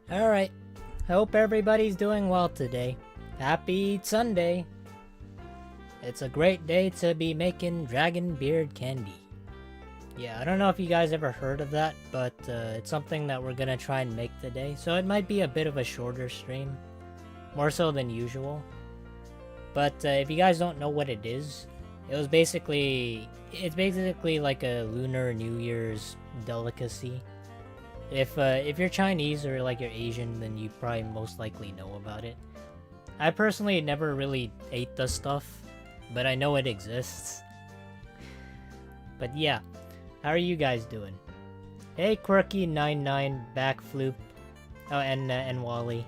Alright, hope everybody's doing well today. Happy Sunday! It's a great day to be making dragon beard candy. Yeah, I don't know if you guys ever heard of that, but it's something that we're gonna try and make today. So it might be a bit of a shorter stream, more so than usual. But if you guys don't know what it is, it's basically like a Lunar New Year's delicacy. If you're Chinese or like you're Asian, then you probably most likely know about it. I personally never really ate the stuff, but I know it exists. But yeah, how are you guys doing? Hey Quirky99, Backfloop, oh and Wally.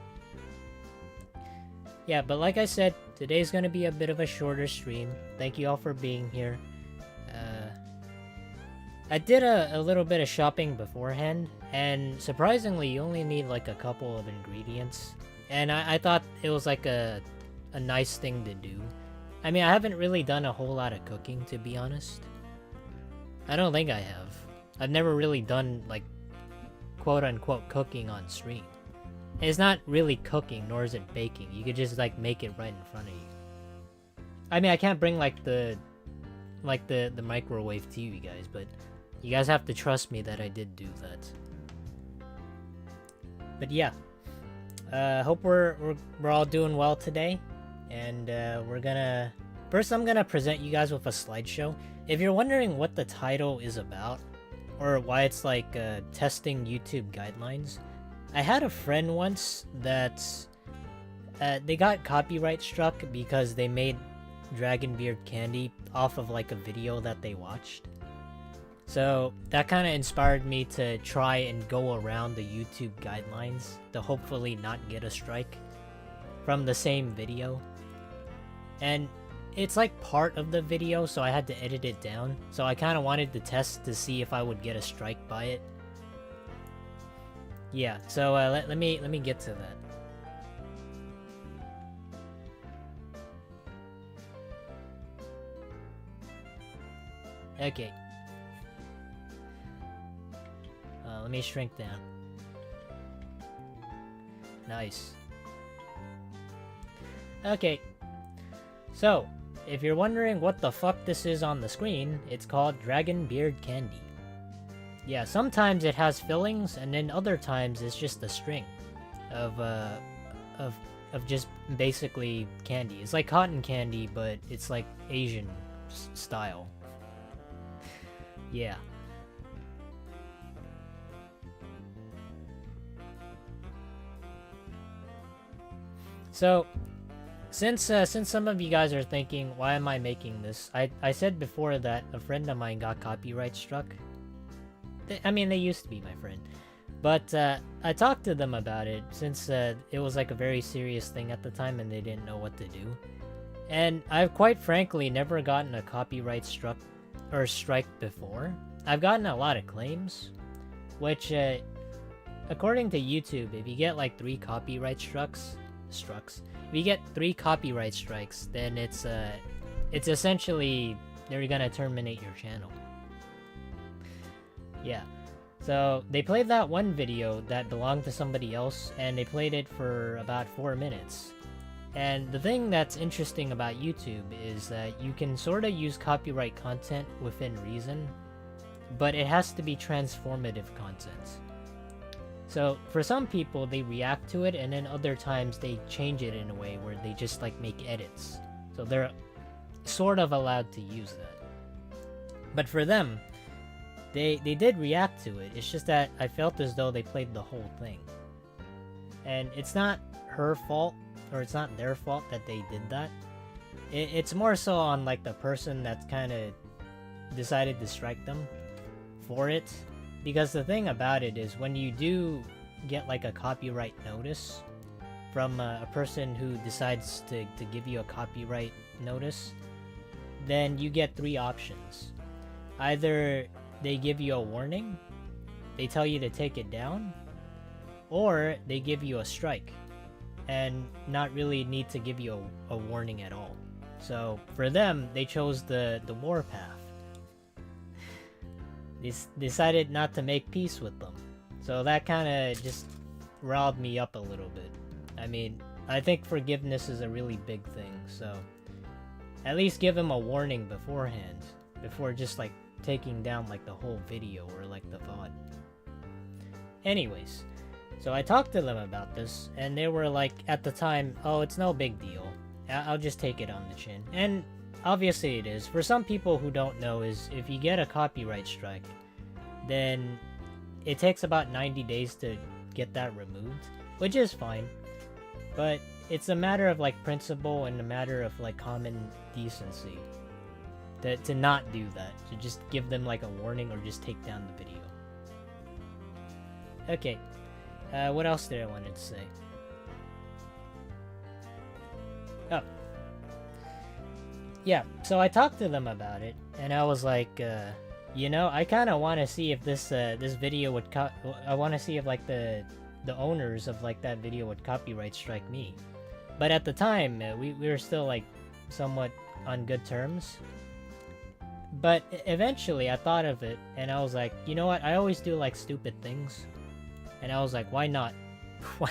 Yeah, but like I said, today's gonna be a bit of a shorter stream. Thank you all for being here. I did a little bit of shopping beforehand, and surprisingly, you only need like a couple of ingredients. And I thought it was like a nice thing to do. I mean, I haven't really done a whole lot of cooking, to be honest. I don't think I have. I've never really done like quote-unquote cooking on stream. It's not really cooking, nor is it baking. You could just like make it right in front of you. I mean, I can't bring like the microwave to you guys, but you guys have to trust me that I did do that. But yeah, hope we're all doing well today, and first I'm gonna present you guys with a slideshow. If you're wondering what the title is about, or why it's like testing YouTube guidelines, I had a friend once that they got copyright struck because they made dragon beard candy off of like a video that they watched. So that kind of inspired me to try and go around the YouTube guidelines to hopefully not get a strike from the same video. And it's like part of the video, so I had to edit it down. So I kind of wanted to test to see if I would get a strike by it. Yeah, so let me get to that. Okay. Let me shrink down. Nice. Okay. So, if you're wondering what the fuck this is on the screen, it's called Dragon Beard Candy. Yeah, sometimes it has fillings, and then other times it's just a string of just basically candy. It's like cotton candy, but it's like Asian style. Yeah. So, since some of you guys are thinking, why am I making this? I said before that a friend of mine got copyright struck. I mean, they used to be my friend. But I talked to them about it since it was like a very serious thing at the time and they didn't know what to do. And I've quite frankly never gotten a copyright strike before. I've gotten a lot of claims, which according to YouTube, if you get like 3 copyright strikes, if you get 3 copyright strikes, then it's essentially they're gonna terminate your channel. Yeah. So they played that one video that belonged to somebody else, and they played it for about 4 minutes. And the thing that's interesting about YouTube is that you can sort of use copyright content within reason, but it has to be transformative content. So for some people, they react to it, and then other times they change it in a way where they just like make edits. So they're sort of allowed to use that. But for them, they did react to it. It's just that I felt as though they played the whole thing. And it's not her fault, or it's not their fault that they did that. It's more so on like the person that's kind of decided to strike them for it. Because the thing about it is, when you do get like a copyright notice from a person who decides to give you a copyright notice, then you get 3 options. Either they give you a warning, they tell you to take it down, or they give you a strike and not really need to give you a warning at all. So for them, they chose the war path. They decided not to make peace with them. So that kind of just riled me up a little bit. I mean, I think forgiveness is a really big thing, so at least give him a warning beforehand, before just like taking down like the whole video or like the VOD. Anyways, so I talked to them about this, and they were like, at the time, oh, it's no big deal. I'll just take it on the chin. And obviously it is. For some people who don't know, is if you get a copyright strike, then it takes about 90 days to get that removed, which is fine. But it's a matter of like principle and a matter of like common decency to not do that, to just give them like a warning or just take down the video. Okay, what else did I wanted to say? Oh, yeah, so I talked to them about it, and I was like, you know, I kind of want to see if this video would I want to see if like the owners of like that video would copyright strike me. But at the time, we were still like somewhat on good terms. But eventually I thought of it, and I was like, you know what, I always do like stupid things, and I was like, why not? Why?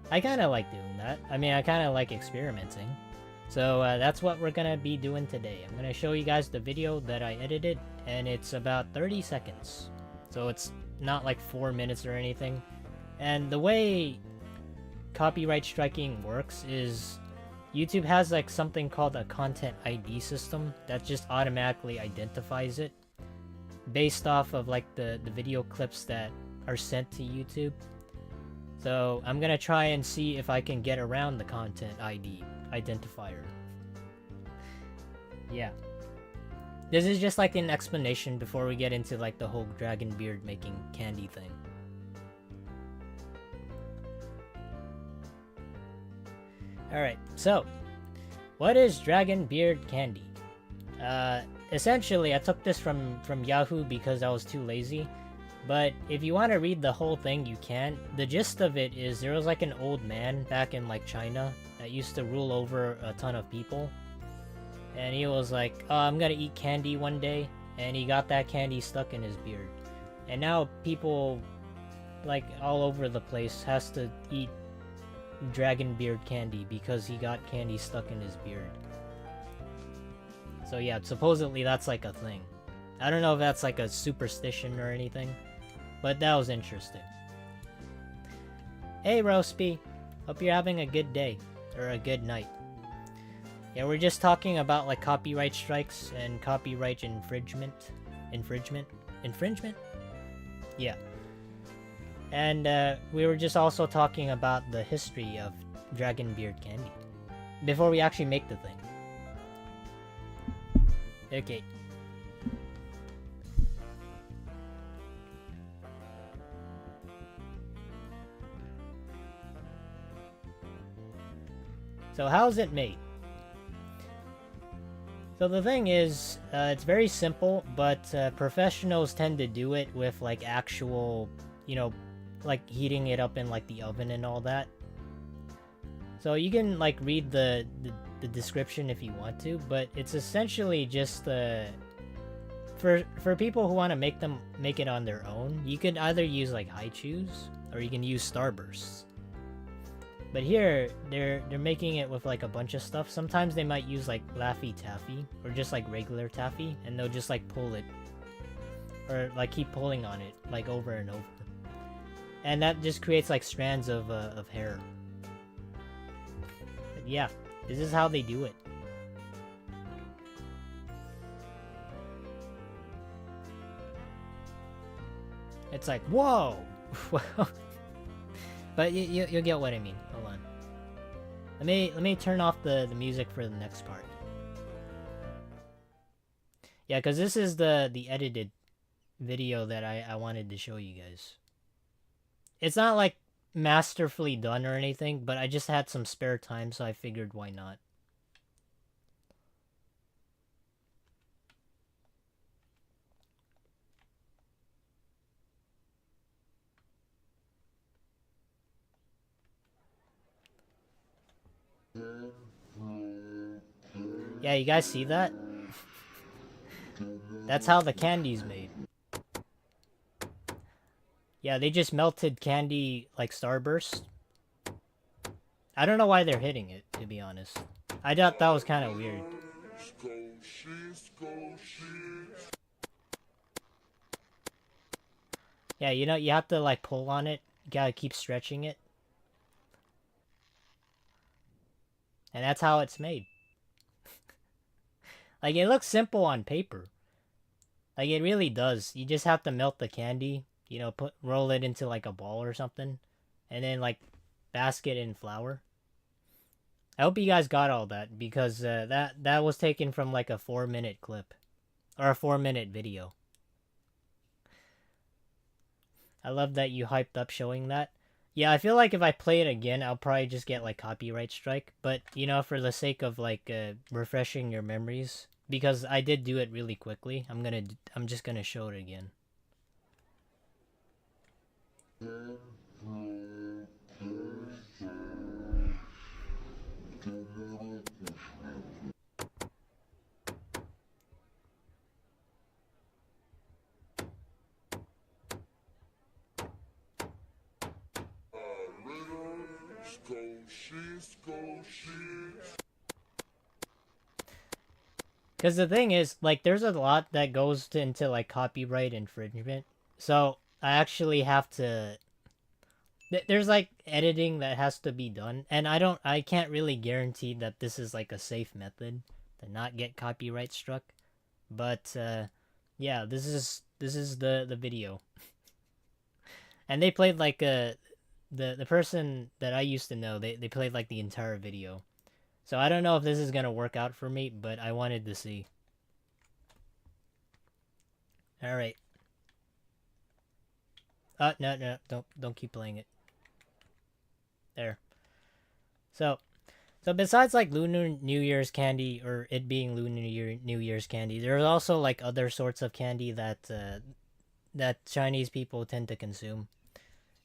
I kind of like doing that. I mean, I kind of like experimenting. So that's what we're gonna be doing today. I'm gonna show you guys the video that I edited, and it's about 30 seconds. So it's not like 4 minutes or anything. And the way copyright striking works is YouTube has like something called a content ID system that just automatically identifies it based off of like the video clips that are sent to YouTube. So I'm gonna try and see if I can get around the content ID identifier. Yeah. This is just like an explanation before we get into like the whole dragon beard making candy thing. Alright, so what is dragon beard candy? Essentially I took this from Yahoo because I was too lazy. But if you want to read the whole thing, you can. The gist of it is there was like an old man back in like China that used to rule over a ton of people. And he was like, oh, I'm gonna eat candy one day. And he got that candy stuck in his beard. And now people like all over the place has to eat dragon beard candy because he got candy stuck in his beard. So yeah, supposedly that's like a thing. I don't know if that's like a superstition or anything, but that was interesting. Hey Rospy, hope you're having a good day, or a good night. Yeah, we're just talking about like copyright strikes and copyright infringement? Yeah. And we were just also talking about the history of dragon beard candy before we actually make the thing. Okay. So how's it made? So the thing is, it's very simple, but professionals tend to do it with like actual, you know, like heating it up in like the oven and all that. So you can like read the description if you want to, but it's essentially just for people who want to make it on their own. You could either use like high chews or you can use Starbursts. But here they're making it with like a bunch of stuff. Sometimes they might use like Laffy Taffy or just like regular taffy, and they'll just like pull it or like keep pulling on it like over and over, and that just creates like strands of hair. But yeah, this is how they do it. It's like, whoa. But you'll get what I mean. Hold on. Let me turn off the music for the next part. Yeah, because this is the edited video that I wanted to show you guys. It's not like masterfully done or anything, but I just had some spare time, so I figured why not. Yeah, you guys see that? That's how the candy's made. Yeah, they just melted candy like Starburst. I don't know why they're hitting it, to be honest. I thought that was kind of weird. Yeah, you know, you have to like pull on it. You gotta keep stretching it. And that's how it's made. Like, it looks simple on paper. Like, it really does. You just have to melt the candy, you know, roll it into like a ball or something. And then like basket in flour. I hope you guys got all that, because that was taken from like a 4-minute clip. Or a 4-minute video. I love that you hyped up showing that. Yeah, I feel like if I play it again, I'll probably just get like copyright strike. But, you know, for the sake of like refreshing your memories, because I did do it really quickly, I'm just gonna show it again. Because the thing is, like, there's a lot that goes into like copyright infringement. So I actually have to. There's like editing that has to be done, and I can't really guarantee that this is like a safe method to not get copyright struck. But yeah, this is the video, and they played like the person that I used to know. They played like the entire video. So I don't know if this is gonna work out for me, but I wanted to see. All right. No, don't keep playing it. There. So besides like Lunar New Year's candy, or it being New Year's candy, there's also like other sorts of candy that that Chinese people tend to consume,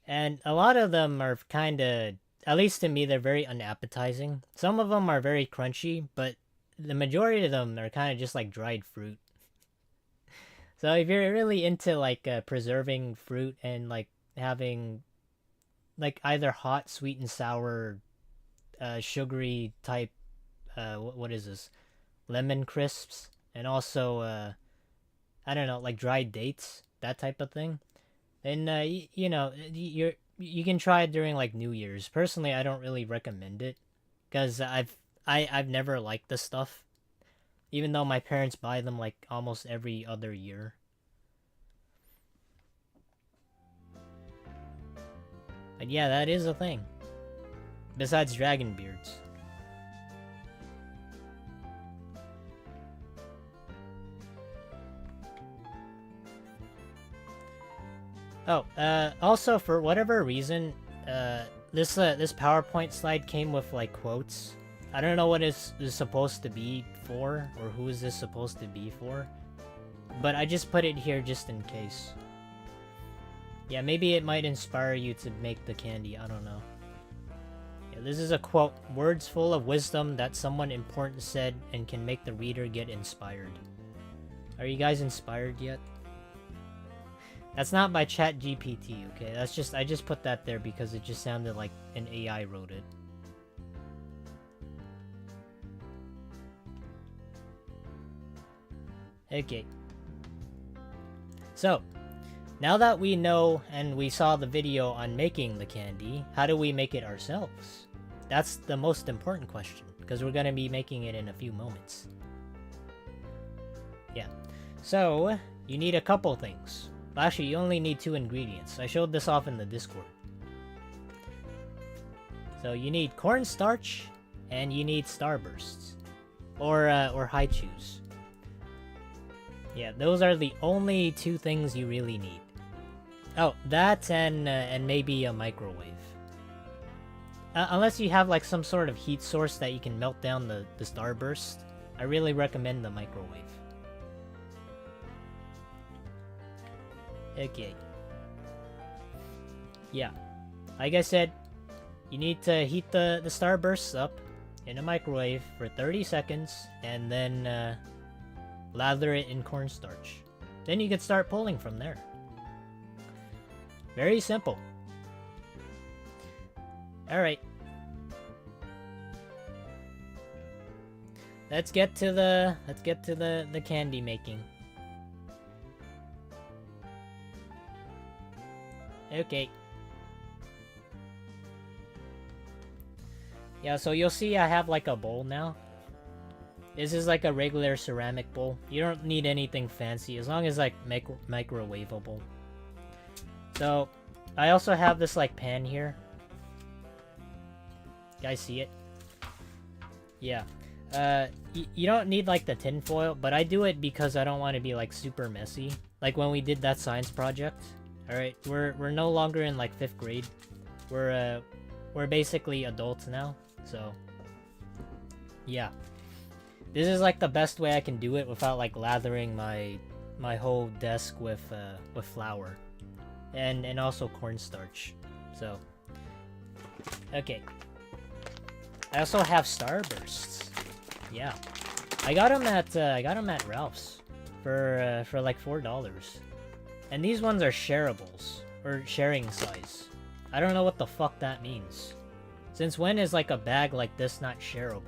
and a lot of them are kind of, at least to me, they're very unappetizing. Some of them are very crunchy, but the majority of them are kind of just like dried fruit. So if you're really into like preserving fruit and like having like either hot, sweet and sour, sugary type, what is this? Lemon crisps, and also I don't know, like dried dates, that type of thing. And you know, you can try it during like New Year's. Personally, I don't really recommend it, because I've never liked this stuff, even though my parents buy them like almost every other year. But yeah, that is a thing. Besides dragon beards. Oh, also for whatever reason, this PowerPoint slide came with like quotes. I don't know what is supposed to be for, or who is this supposed to be for, but I just put it here just in case. Yeah, maybe it might inspire you to make the candy, I don't know. Yeah, this is a quote: "Words full of wisdom that someone important said and can make the reader get inspired." Are you guys inspired yet? That's not by ChatGPT, okay? That's just, I just put that there because it just sounded like an AI wrote it. Okay. So, now that we know and we saw the video on making the candy, how do we make it ourselves? That's the most important question, because we're going to be making it in a few moments. Yeah. So, you need a couple things. Well, actually, you only need 2 ingredients. I showed this off in the Discord. So you need cornstarch, and you need Starbursts, or Haichus. Yeah, those are the only 2 things you really need. Oh, that and maybe a microwave. Unless you have like some sort of heat source that you can melt down the Starburst, I really recommend the microwave. Okay. Yeah. Like I said, you need to heat the Starbursts up in a microwave for 30 seconds, and then lather it in cornstarch. Then you can start pulling from there. Very simple. Alright. Let's get to the candy making. Okay. Yeah, so you'll see I have like a bowl now. This is like a regular ceramic bowl. You don't need anything fancy as long as like microwavable. So, I also have this like pan here. You guys see it? Yeah. You don't need like the tin foil, but I do it because I don't want to be like super messy. Like when we did that science project. Alright, we're no longer in like 5th grade. We're basically adults now, so yeah. This is like the best way I can do it without like lathering my whole desk with flour. And also cornstarch. So okay. I also have Starbursts. Yeah. I got them at Ralph's for like $4. And these ones are shareables or sharing size. I don't know what the fuck that means. Since when is like a bag like this not shareable?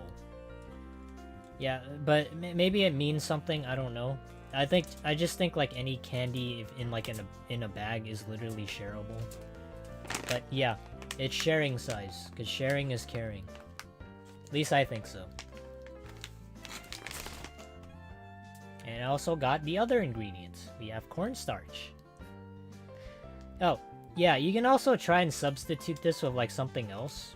Yeah, but maybe it means something, I don't know. I just think like any candy in a bag is literally shareable. But yeah, it's sharing size, because sharing is caring. At least I think so. And I also got the other ingredients. We have cornstarch. Oh, yeah, you can also try and substitute this with like something else.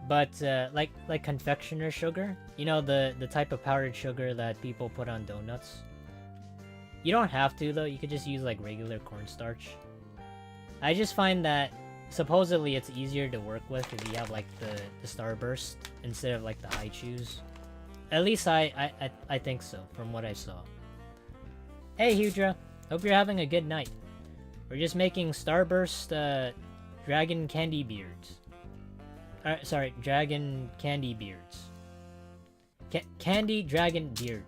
But like confectioner sugar, you know, the type of powdered sugar that people put on donuts. You don't have to though, you could just use like regular cornstarch. I just find that supposedly it's easier to work with if you have like the Starburst instead of like the high chews. At least I think so from what I saw. Hey Hudra, hope you're having a good night. We're just making Starburst dragon candy beards. Sorry, dragon candy beards. Candy dragon beard.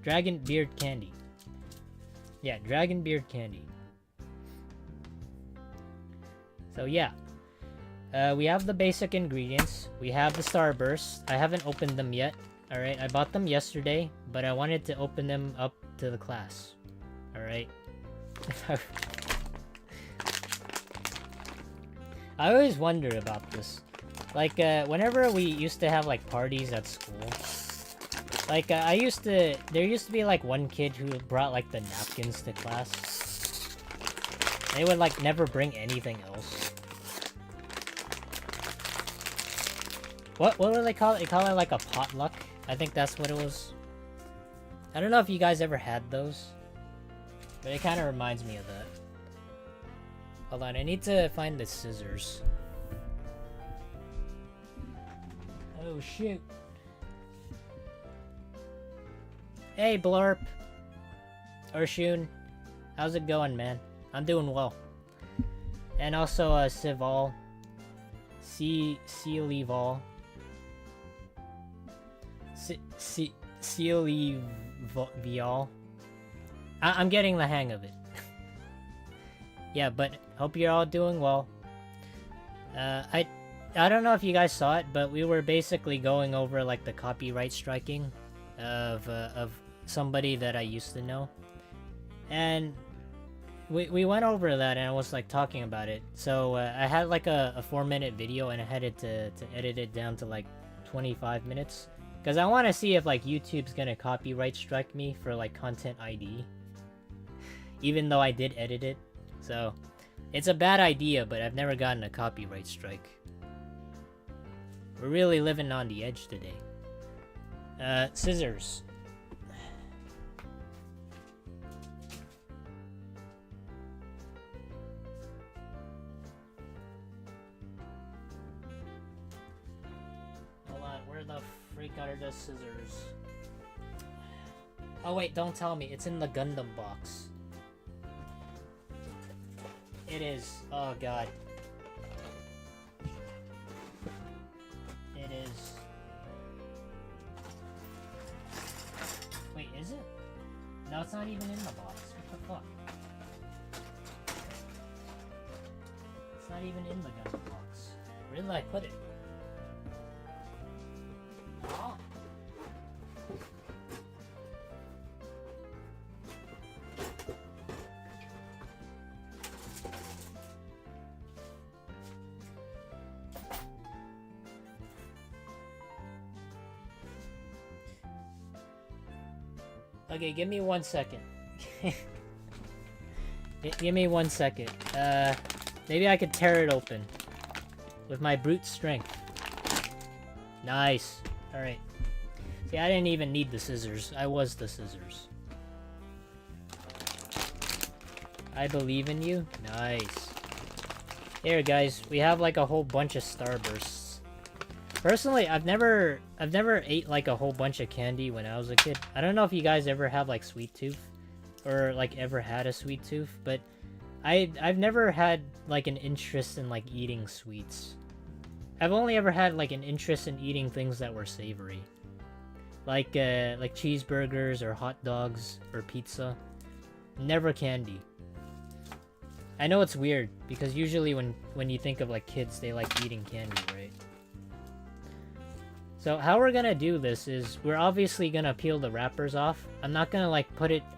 Dragon beard candy. Yeah, dragon beard candy. So yeah. We have the basic ingredients. We have the Starburst. I haven't opened them yet. Alright, I bought them yesterday, but I wanted to open them up to the class. Alright. I always wonder about this. Like, whenever we used to have, like, parties at school, like, there used to be, like, one kid who brought, like, the napkins to class. They would, like, never bring anything else. What would they call it? They call it, like, a potluck. I think that's what it was. I don't know if you guys ever had those, but it kind of reminds me of that. Hold on, I need to find the scissors. Oh, shoot. Hey, Blurp. Or Shun. How's it going, man? I'm doing well. And also, Sival. Sealival. Sealival. I'm getting the hang of it. Yeah, but hope you're all doing well. I don't know if you guys saw it, but we were basically going over like the copyright striking of somebody that I used to know, and we went over that, and I was like talking about it. So I had like a 4-minute video, and I had to edit it down to like 25 minutes because I want to see if like YouTube's gonna copyright strike me for like content ID, even though I did edit it. So it's a bad idea, but I've never gotten a copyright strike. We're really living on the edge today. Scissors. Hold on, where the freak are the scissors? Oh wait, don't tell me, it's in the Gundam box. It is. Oh god. It is. Wait, is it? No, it's not even in the box. What the fuck? even in the gun box. Where did I put it? Oh. Okay, give me 1 second. Give me 1 second. Maybe I could tear it open with my brute strength. Nice. Alright. See, I didn't even need the scissors. I was the scissors. I believe in you. Nice. Here, guys. We have like a whole bunch of Starbursts. Personally, I've never ate like a whole bunch of candy when I was a kid. I don't know if you guys ever have like sweet tooth, or like ever had a sweet tooth, but I've never had like an interest in like eating sweets. I've only ever had like an interest in eating things that were savory, like cheeseburgers or hot dogs or pizza. Never candy. I know it's weird because usually when you think of like kids, they like eating candy, right? So how we're gonna do this is we're obviously gonna peel the wrappers off. I'm not gonna like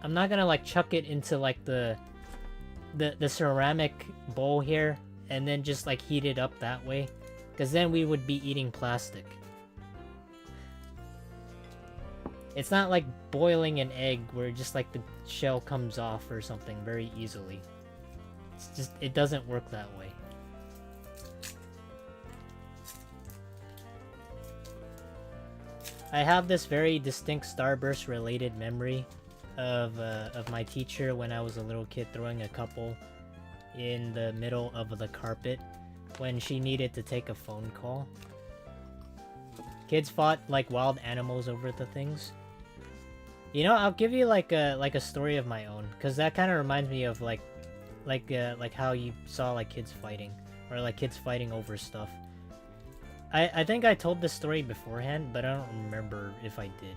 I'm not gonna like chuck it into like the ceramic bowl here and then just like heat it up that way, because then we would be eating plastic. It's not like boiling an egg where just like the shell comes off or something very easily. It's just, it doesn't work that way. I have this very distinct Starburst related memory of my teacher when I was a little kid throwing a couple in the middle of the carpet when she needed to take a phone call. Kids fought like wild animals over the things. You know, I'll give you like a story of my own, because that kind of reminds me of like how you saw like kids fighting, or like kids fighting over stuff. I think I told this story beforehand, but I don't remember if I did.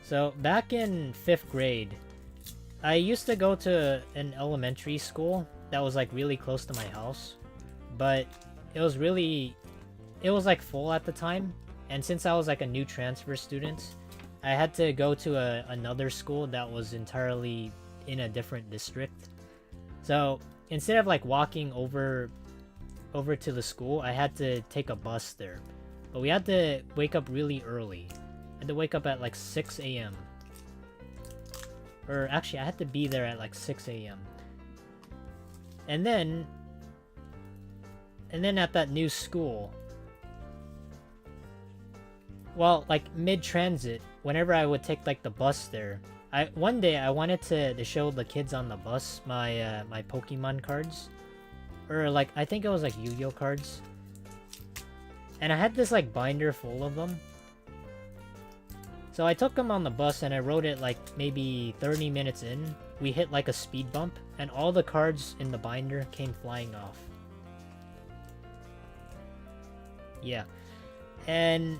So, back in 5th grade, I used to go to an elementary school that was like really close to my house, but it was like full at the time, and since I was like a new transfer student, I had to go to another school that was entirely in a different district. So, instead of like walking over to the school, I had to take a bus there. But we had to wake up really early. I had to wake up at like 6 a.m. Or actually, I had to be there at like 6 a.m. And then at that new school, well, like mid-transit, whenever I would take like the bus there, one day I wanted to show the kids on the bus my my Pokemon cards. Or like, I think it was like Yu-Gi-Oh cards. And I had this like binder full of them. So I took them on the bus and I rode it like maybe 30 minutes in. We hit like a speed bump and all the cards in the binder came flying off. Yeah. And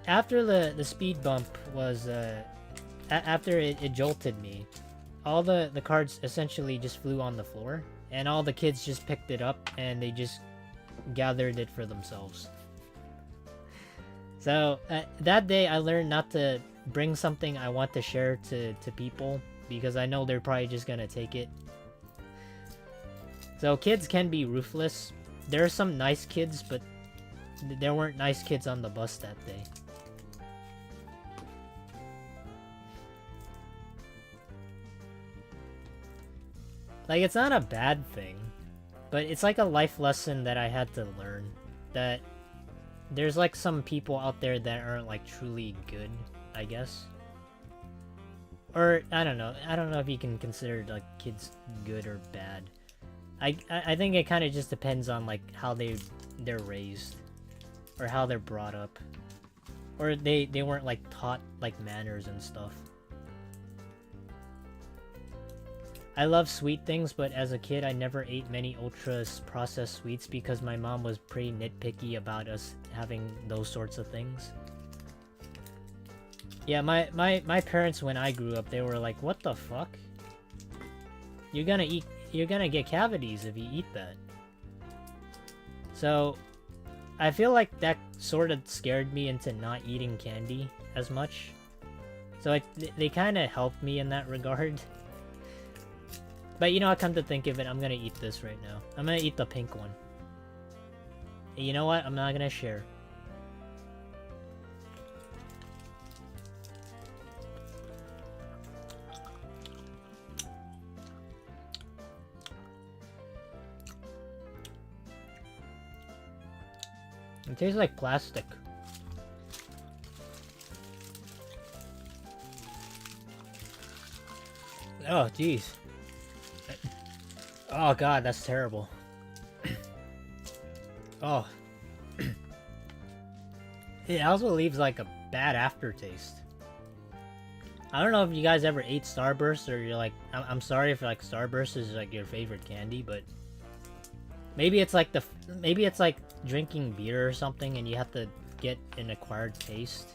after the speed bump was, after it jolted me, all the cards essentially just flew on the floor. And all the kids just picked it up and they just gathered it for themselves. So that day I learned not to bring something I want to share to people, because I know they're probably just gonna take it. So kids can be ruthless. There are some nice kids, but there weren't nice kids on the bus that day. Like, it's not a bad thing, but it's like a life lesson that I had to learn, that there's like some people out there that aren't like truly good, I guess. Or I don't know if you can consider like kids good or bad. I think it kind of just depends on like how they're raised, or how they're brought up, or they weren't like taught like manners and stuff. I love sweet things, but as a kid, I never ate many ultra-processed sweets because my mom was pretty nitpicky about us having those sorts of things. Yeah, my parents, when I grew up, they were like, what the fuck? You're gonna get cavities if you eat that. So, I feel like that sort of scared me into not eating candy as much. So they kind of helped me in that regard. But you know, I come to think of it, I'm gonna eat this right now. I'm gonna eat the pink one. And you know what? I'm not gonna share. It tastes like plastic. Oh, jeez. Oh god, that's terrible. Oh. It also leaves like a bad aftertaste. I don't know if you guys ever ate Starburst, or you're like, I'm sorry if like Starburst is like your favorite candy, but maybe it's like maybe it's like drinking beer or something and you have to get an acquired taste.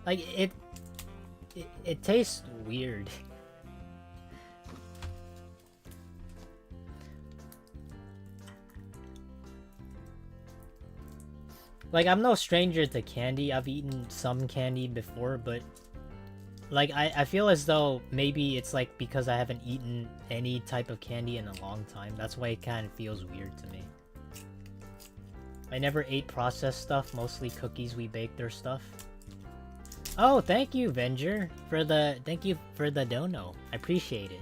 Like it tastes weird. Like, I'm no stranger to candy. I've eaten some candy before, but like I feel as though maybe it's like because I haven't eaten any type of candy in a long time. That's why it kind of feels weird to me. I never ate processed stuff, mostly cookies we baked or stuff. Oh, thank you, Venger, thank you for the dono. I appreciate it.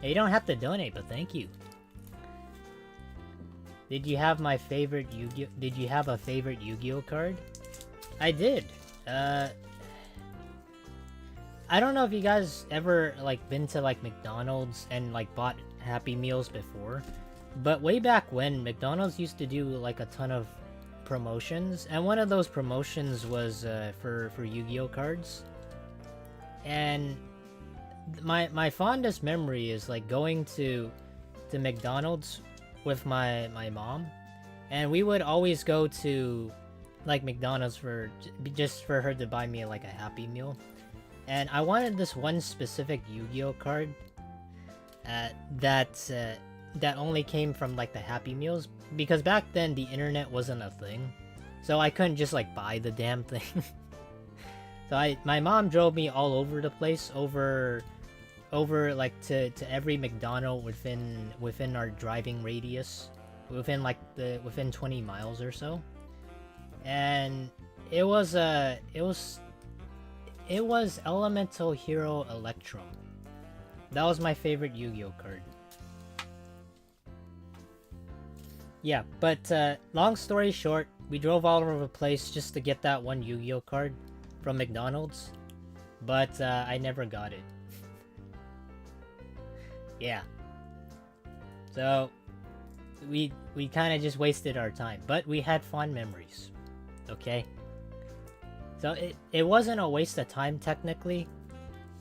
Yeah, you don't have to donate, but thank you. Did you have my favorite Yu-Gi-Oh? Did you have a favorite Yu-Gi-Oh card? I did. I don't know if you guys ever like been to like McDonald's and like bought Happy Meals before, but way back when, McDonald's used to do like a ton of promotions, and one of those promotions was for Yu-Gi-Oh cards. And my fondest memory is like going to McDonald's with my mom, and we would always go to like McDonald's for just for her to buy me like a Happy Meal. And I wanted this one specific Yu-Gi-Oh card that only came from like the Happy Meals, because back then the internet wasn't a thing, so I couldn't just like buy the damn thing. So my mom drove me all over the place, over like to every McDonald's within our driving radius, within 20 miles or so. And it was Elemental Hero Electro. That was my favorite Yu-Gi-Oh card. Yeah, but long story short, we drove all over the place just to get that one Yu-Gi-Oh card from McDonald's, but I never got it. Yeah. So we kind of just wasted our time, but we had fond memories. Okay? So it wasn't a waste of time technically.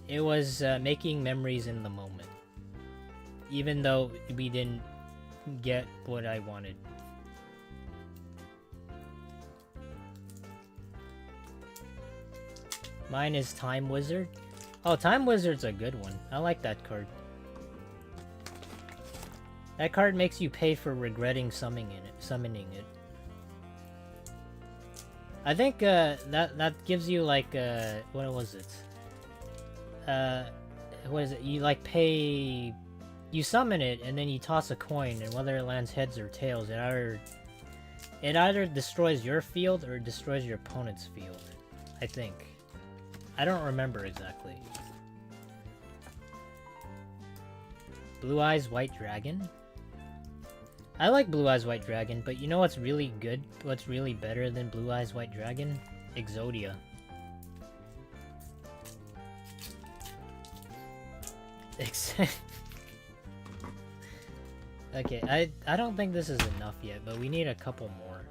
It was making memories in the moment. Even though we didn't get what I wanted. Mine is Time Wizard. Oh, Time Wizard's a good one. I like that card. That card makes you pay for regretting summoning it. I think that gives you like what was it? What is it? You like pay, you summon it and then you toss a coin, and whether it lands heads or tails, it either destroys your field or destroys your opponent's field. I think. I don't remember exactly. Blue Eyes White Dragon? I like Blue Eyes White Dragon, but you know what's really good? What's really better than Blue Eyes White Dragon? Exodia. Okay, I don't think this is enough yet, but we need a couple more.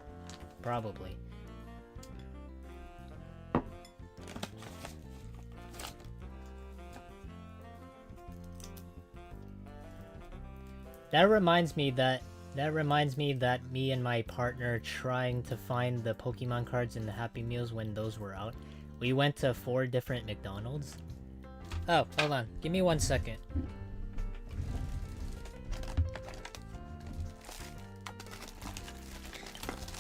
Probably. That reminds me that me and my partner trying to find the Pokemon cards in the Happy Meals when those were out. We went to 4 different McDonald's. Oh, hold on. Give me 1 second.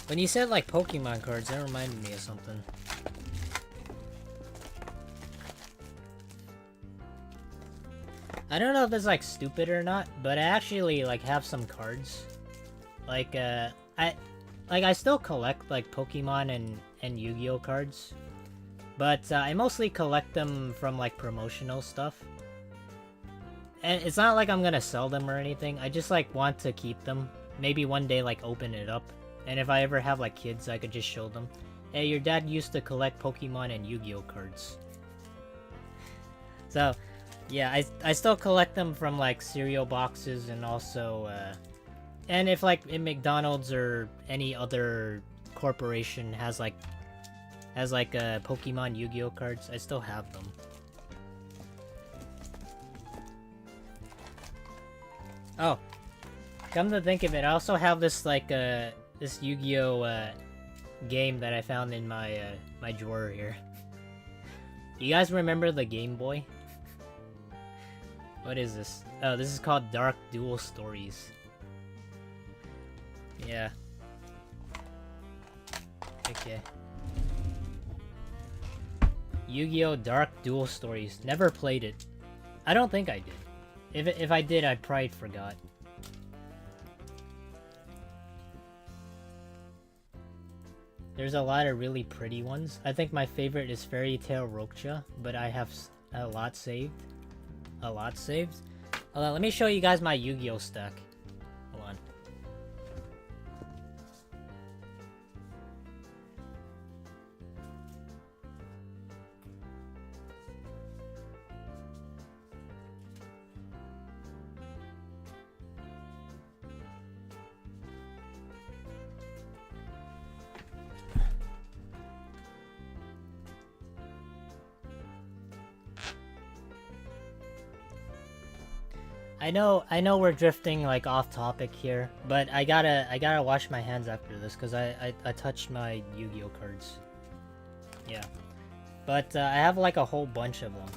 When you said like Pokemon cards, that reminded me of something. I don't know if that's like stupid or not, but I actually like have some cards. Like I still collect like Pokemon and Yu-Gi-Oh cards, but I mostly collect them from like promotional stuff. And it's not like I'm gonna sell them or anything. I just like want to keep them. Maybe one day like open it up. And if I ever have like kids, I could just show them. Hey, your dad used to collect Pokemon and Yu-Gi-Oh cards. So, yeah, I still collect them from like cereal boxes and also and if like in McDonald's or any other corporation has like Pokemon Yu-Gi-Oh cards, I still have them. Oh, come to think of it, I also have this like this Yu-Gi-Oh game that I found in my my drawer here. You guys remember the Game Boy? What is this? Oh, this is called Dark Duel Stories. Yeah. Okay. Yu-Gi-Oh! Dark Duel Stories. Never played it. I don't think I did. If I did, I probably forgot. There's a lot of really pretty ones. I think my favorite is Fairy Tail Rocha, but I have a lot saved. A lot saved? Hold on, let me show you guys my Yu-Gi-Oh! Stack. Hold on. I know we're drifting like off topic here, but I gotta wash my hands after this because I touched my Yu-Gi-Oh cards. Yeah, but I have like a whole bunch of them.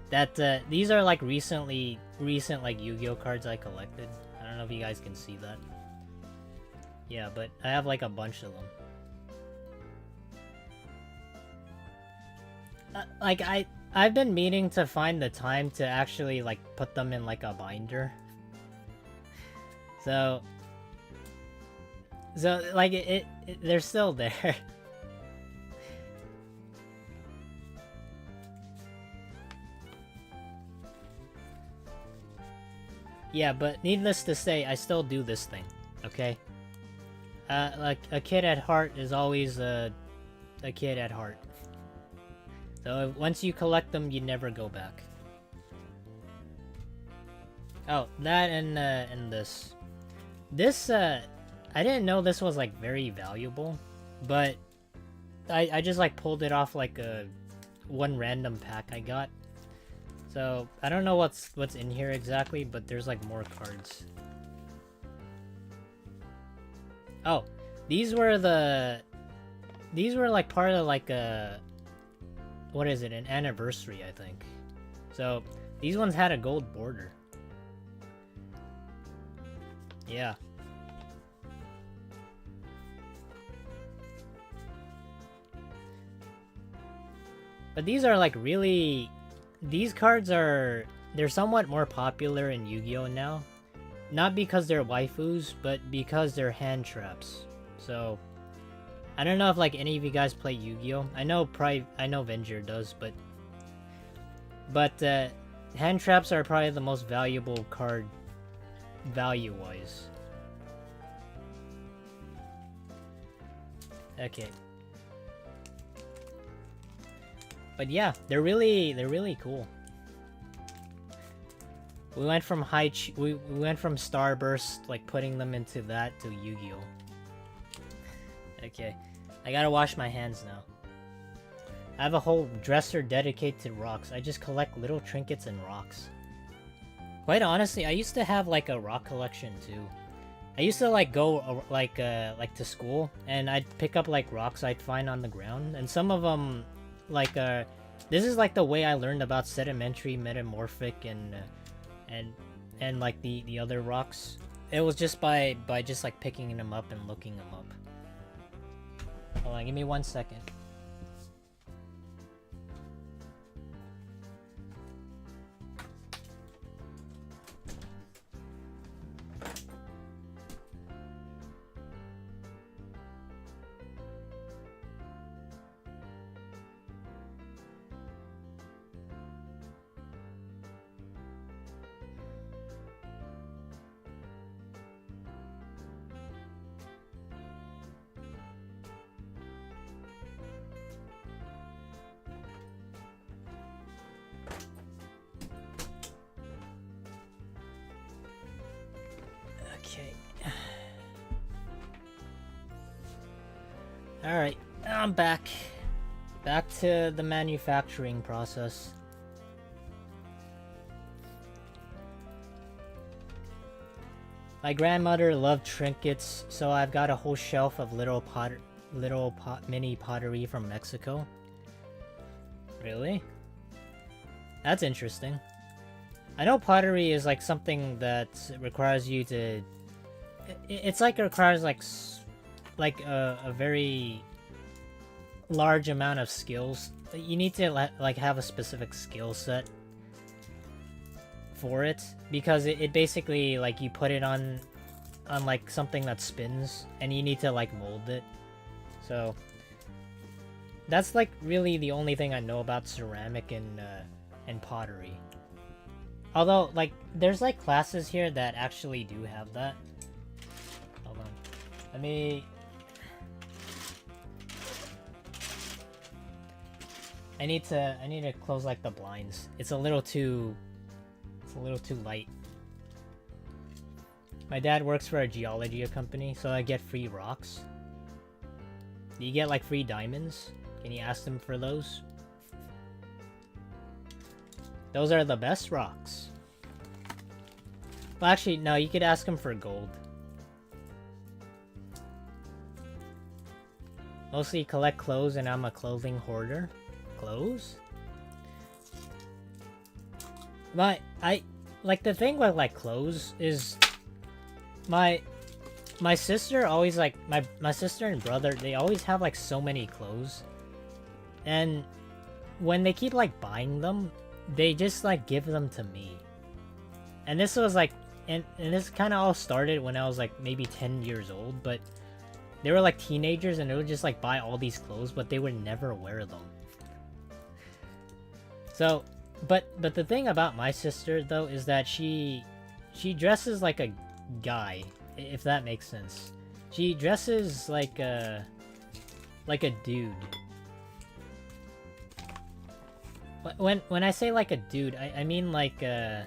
That these are like recent like Yu-Gi-Oh cards I collected. I don't know if you guys can see that. Yeah, but I have like a bunch of them. Like I've been meaning to find the time to actually like put them in like a binder. So like they're still there. Yeah, but needless to say, I still do this thing, okay? Like a kid at heart is always a kid at heart. So once you collect them, you never go back. Oh, that and this. This, I didn't know this was like very valuable, but I just like pulled it off like one random pack I got. So I don't know what's in here exactly, but there's like more cards. Oh, these were like part of like what is it, an anniversary, I think. So these ones had a gold border. Yeah. But these are like really, these cards they're somewhat more popular in Yu-Gi-Oh now. Not because they're waifus, but because they're hand traps. So I don't know if like any of you guys play Yu-Gi-Oh. I know Venger does, but hand traps are probably the most valuable card value-wise. Okay. But yeah, they're really cool. We went from we went from Starburst, like putting them into that, to Yu-Gi-Oh. Okay, I gotta wash my hands now. I have a whole dresser dedicated to rocks. I just collect little trinkets and rocks. Quite honestly, I used to have like a rock collection too. I used to like go like to school, and I'd pick up like rocks I'd find on the ground, and some of them like this is like the way I learned about sedimentary, metamorphic, and like the other rocks. It was just by just like picking them up and looking them up. Hold on, give me 1 second. Okay. Alright, I'm back. Back to the manufacturing process. My grandmother loved trinkets, so I've got a whole shelf of mini pottery from Mexico. Really? That's interesting. I know pottery is like something that requires you to... It's like it requires like a very large amount of skills. You need to like have a specific skill set for it, because it basically like you put it on like something that spins and you need to like mold it. So that's like really the only thing I know about ceramic and pottery. Although like there's like classes here that actually do have that. Hold on. Let me... I need to close like the blinds. It's a little too light. My dad works for a geology company, so I get free rocks. Do you get like free diamonds? Can you ask them for those? Those are the best rocks. Well, actually, no, you could ask him for gold. Mostly collect clothes, and I'm a clothing hoarder. Clothes? Like the thing with like clothes is my sister always like my sister and brother, they always have like so many clothes, and when they keep like buying them, they just like give them to me. And this was like and this kind of all started when I was like maybe 10 years old, but they were like teenagers and they would just like buy all these clothes, but they would never wear them. So but the thing about my sister though is that she dresses like a guy, if that makes sense. She dresses like a dude. When I say like a dude, I mean like how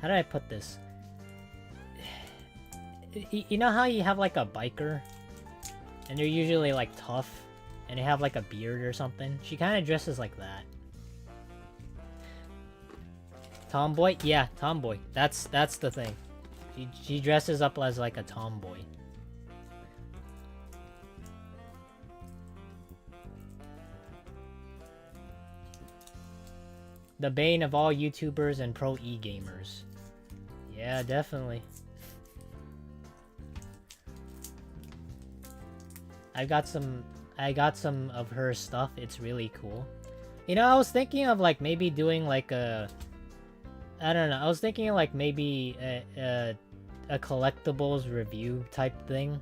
do I put this? You know how you have like a biker and they're usually like tough and they have like a beard or something? She kind of dresses like that. Tomboy? Yeah, tomboy. That's the thing. She dresses up as like a tomboy. The bane of all YouTubers and pro e-gamers. Yeah, definitely. I got some of her stuff. It's really cool. You know, I was thinking of like maybe doing like a... I don't know. I was thinking of like maybe a collectibles review type thing,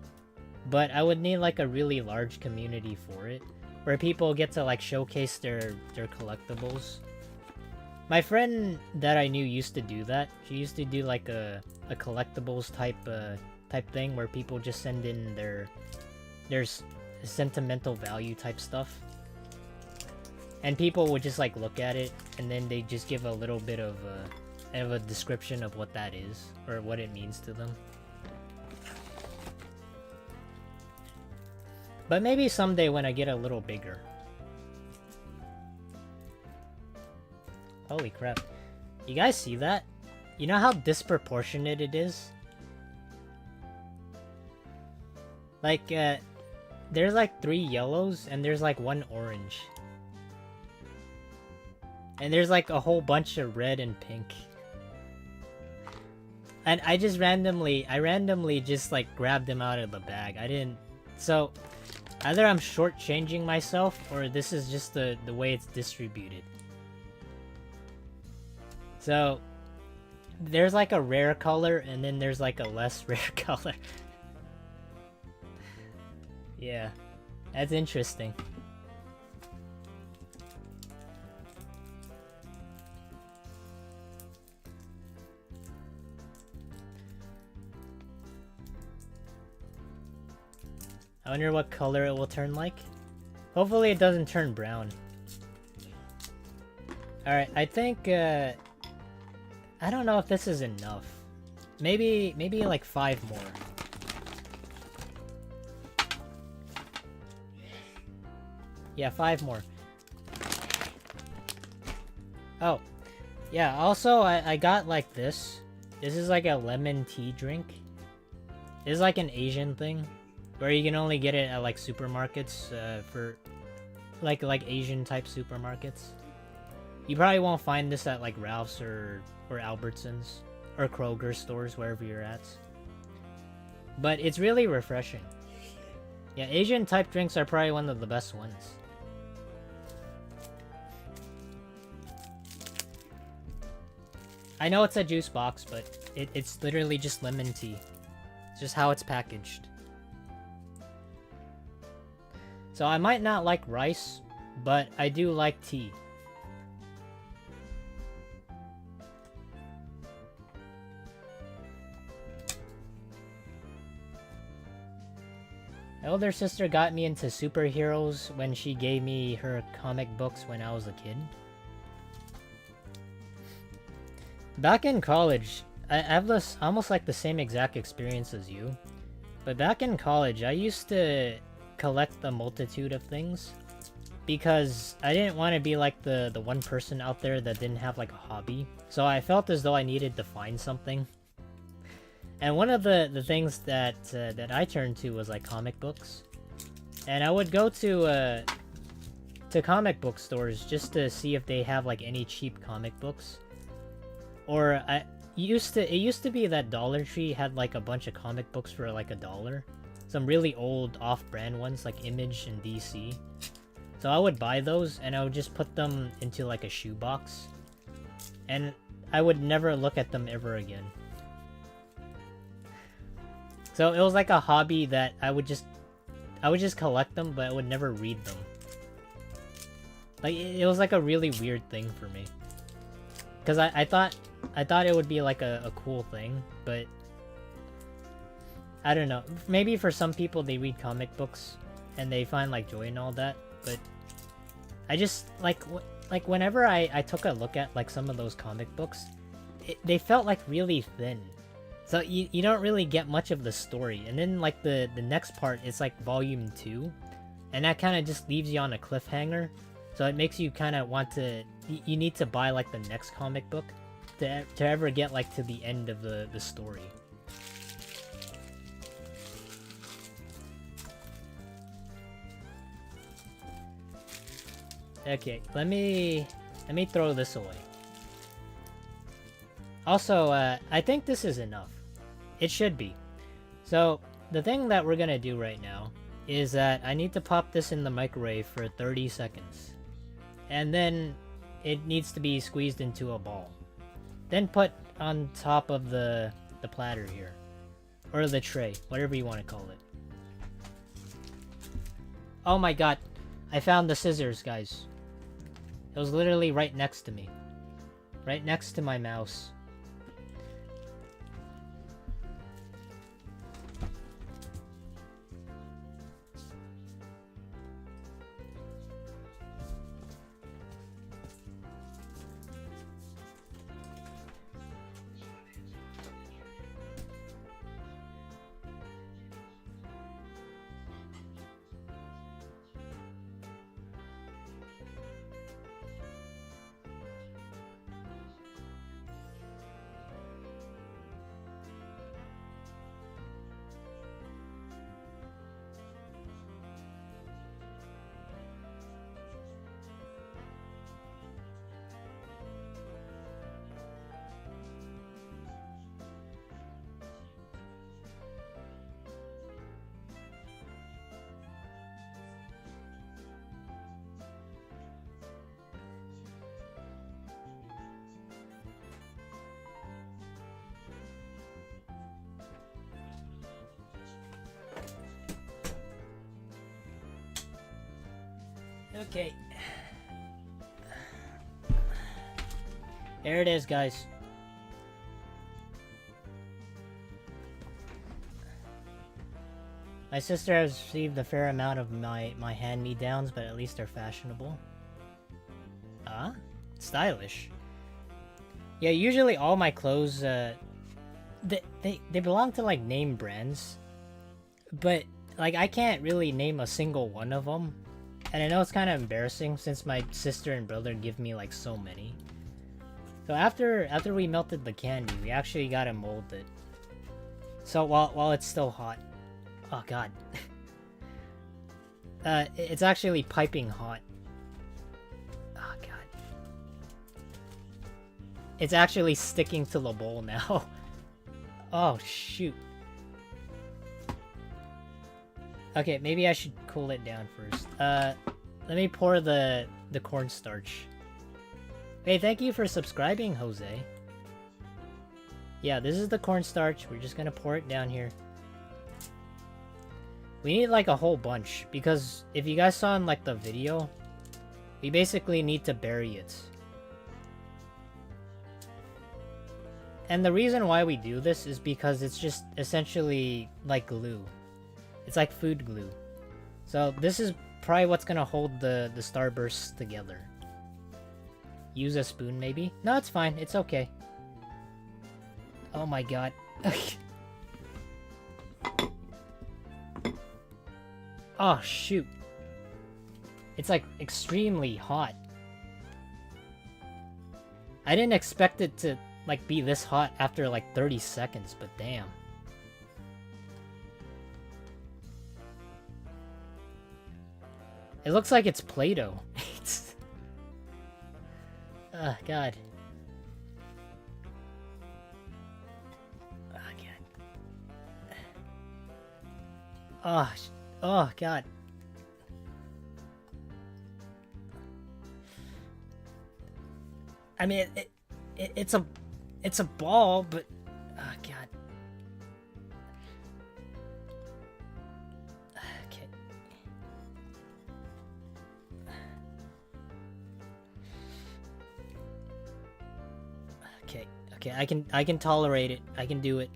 but I would need like a really large community for it, where people get to like showcase their collectibles. My friend that I knew used to do that. She used to do like a collectibles type thing where people just send in their sentimental value type stuff, and people would just like look at it and then they just give a little bit of a description of what that is or what it means to them. But maybe someday when I get a little bigger. Holy crap. You guys see that? You know how disproportionate it is? Like, there's like 3 yellows and there's like 1 orange. And there's like a whole bunch of red and pink. And I randomly just like grabbed them out of the bag. I didn't So, either I'm shortchanging myself, or this is just the way it's distributed. So, there's like a rare color, and then there's like a less rare color. Yeah, that's interesting. I wonder what color it will turn like. Hopefully it doesn't turn brown. Alright, I think, I don't know if this is enough. Maybe like 5 more. Yeah, 5 more. Oh. Yeah, also, I got like this. This is like a lemon tea drink. This is like an Asian thing. Where you can only get it at like supermarkets, for like Asian type supermarkets. You probably won't find this at like Ralph's or Albertsons or Kroger stores, wherever you're at. But it's really refreshing. Yeah, Asian type drinks are probably one of the best ones. I know it's a juice box, but it's literally just lemon tea. It's just how it's packaged. So I might not like rice, but I do like tea. My older sister got me into superheroes when she gave me her comic books when I was a kid. Back in college, I have this almost like the same exact experience as you. But back in college, I used to collect a multitude of things because I didn't want to be like the one person out there that didn't have like a hobby. So I felt as though I needed to find something. And one of the things that I turned to was like comic books. And I would go to comic book stores just to see if they have like any cheap comic books. Or it used to be that Dollar Tree had like a bunch of comic books for like $1. Some really old off-brand ones like Image and DC. So I would buy those and I would just put them into like a shoebox. And I would never look at them ever again. So it was like a hobby that I would just collect them, but I would never read them. Like it was like a really weird thing for me. Cause I thought it would be like a cool thing, but I don't know. Maybe for some people they read comic books and they find like joy in all that, but I just like whenever I took a look at like some of those comic books, they felt like really thin. So you don't really get much of the story. And then like the next part is like volume 2, and that kind of just leaves you on a cliffhanger. So it makes you kind of want to you need to buy like the next comic book to ever get like to the end of the story. Okay, let me throw this away. Also, I think this is enough. It should be. So, the thing that we're gonna do right now is that I need to pop this in the microwave for 30 seconds. And then it needs to be squeezed into a ball. Then put on top of the platter here. Or the tray, whatever you want to call it. Oh my god, I found the scissors, guys. It was literally right next to me. Right next to my mouse. Okay. There it is, guys. My sister has received a fair amount of my hand-me-downs, but at least they're fashionable. Ah? Stylish. Yeah, usually all my clothes, they belong to, like, name brands. But, like, I can't really name a single one of them. And I know it's kind of embarrassing since my sister and brother give me, like, so many. So after we melted the candy, we actually got it molded. So while it's still hot. Oh god. It's actually piping hot. Oh god. It's actually sticking to the bowl now. Oh shoot. Okay, maybe I should cool it down first. Let me pour the cornstarch. Hey, thank you for subscribing, Jose. Yeah, this is the cornstarch. We're just gonna pour it down here. We need like a whole bunch, because if you guys saw in like the video, we basically need to bury it. And the reason why we do this is because it's just essentially like glue. It's like food glue. So this is probably what's gonna hold the starbursts together. Use a spoon, maybe? No, it's fine. It's okay. Oh my god. Oh, shoot. It's, like, extremely hot. I didn't expect it to, like, be this hot after, like, 30 seconds, but damn. It looks like it's Play-Doh. Oh, God. Oh, God. Oh, God. I mean, it's a ball, but... Oh, God. Okay. Okay, I can tolerate it. I can do it.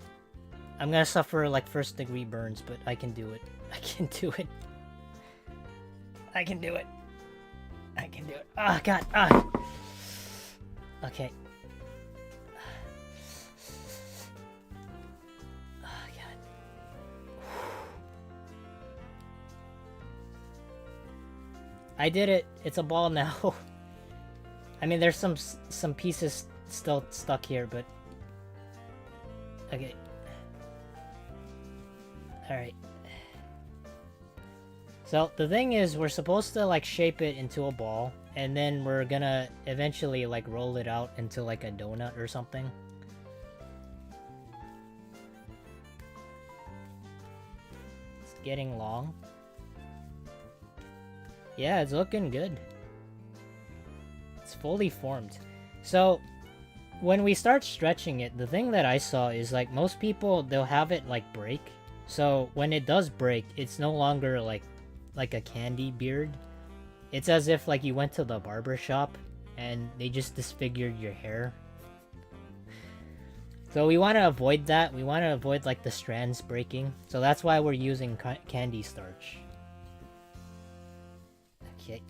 I'm gonna suffer like first degree burns, but I can do it. I can do it. I can do it. I can do it. Oh god. Ah. Okay. Oh god. I did it. It's a ball now. I mean, there's some pieces still stuck here, but okay. Alright. So, the thing is, we're supposed to, like, shape it into a ball, and then we're gonna eventually, like, roll it out into, like, a donut or something. It's getting long. Yeah, it's looking good. It's fully formed. So, when we start stretching it, the thing that I saw is, like, most people, they'll have it, like, break. So, when it does break, it's no longer, like a candy beard. It's as if, like, you went to the barber shop, and they just disfigured your hair. So, we want to avoid that. We want to avoid, like, the strands breaking. So, that's why we're using candy starch. Okay.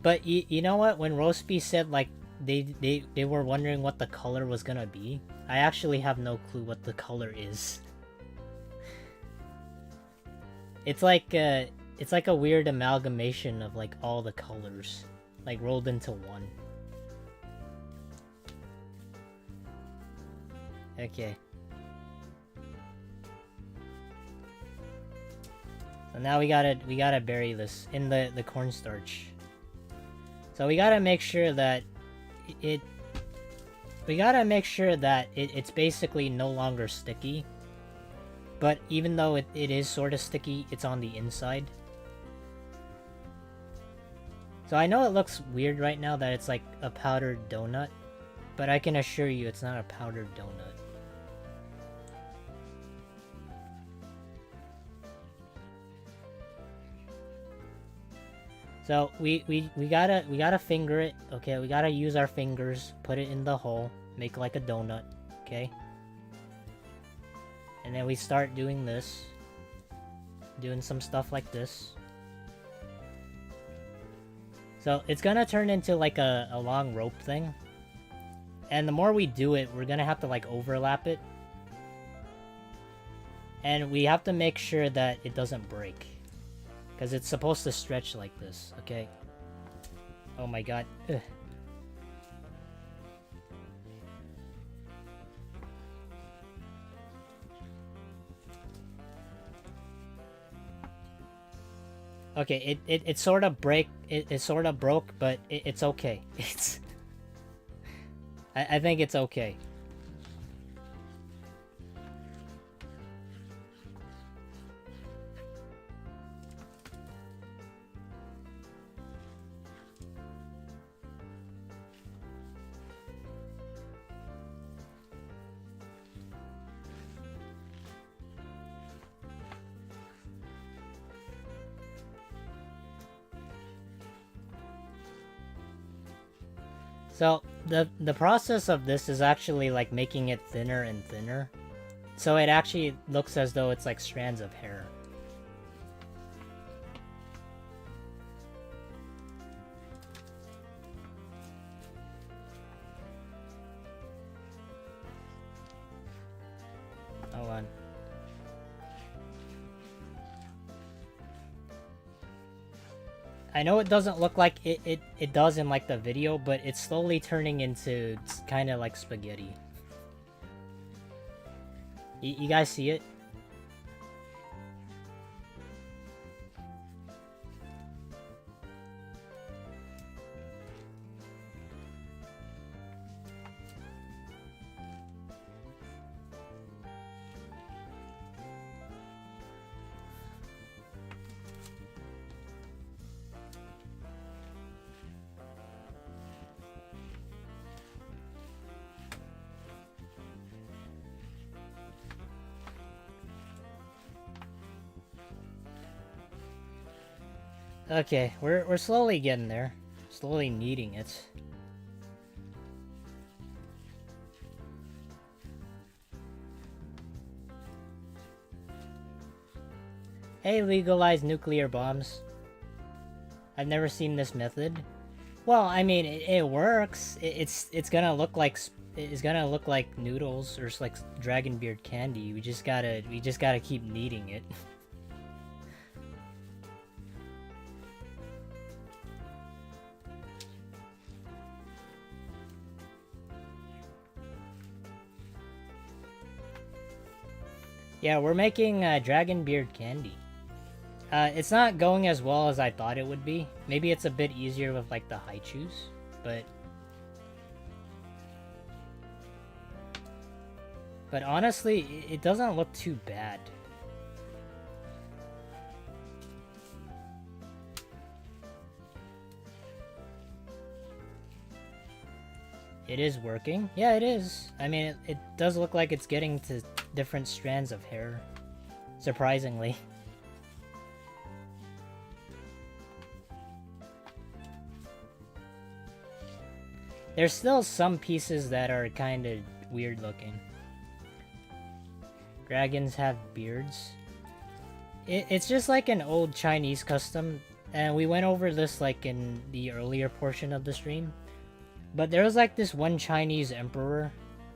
But you know what? When Roasty said like they were wondering what the color was gonna be, I actually have no clue what the color is. It's like a weird amalgamation of like all the colors, like rolled into one. Okay. So now we gotta bury this in the cornstarch. So we gotta make sure that it's basically no longer sticky. But even though it is sort of sticky, it's on the inside. So I know it looks weird right now that it's like a powdered donut, but I can assure you it's not a powdered donut. So we gotta finger it. Okay, we gotta use our fingers, put it in the hole, make like a donut. Okay. And then we start doing this. Doing some stuff like this. So it's gonna turn into like a long rope thing. And the more we do it, we're gonna have to like overlap it. And we have to make sure that it doesn't break. Because it's supposed to stretch like this, okay? Oh my god. Ugh. Okay, it sort of it sort of broke, but it's okay. It's I think it's okay. So the process of this is actually like making it thinner and thinner. So it actually looks as though it's like strands of hair. Hold on. I know it doesn't look like it does in like the video, but it's slowly turning into kind of like spaghetti. You guys see it? Okay, we're slowly getting there. Slowly kneading it. Hey, legalize nuclear bombs. I've never seen this method. Well, I mean, it works. It's gonna look like noodles or like dragon beard candy. We just gotta keep kneading it. Yeah, we're making dragon beard candy. It's not going as well as I thought it would be. Maybe it's a bit easier with like the haichus, but honestly, it doesn't look too bad. It is working. Yeah, it is. I mean, it does look like it's getting to different strands of hair. Surprisingly. There's still some pieces that are kind of weird looking. Dragons have beards. It's just like an old Chinese custom. And we went over this like in the earlier portion of the stream. But there was like this one Chinese emperor.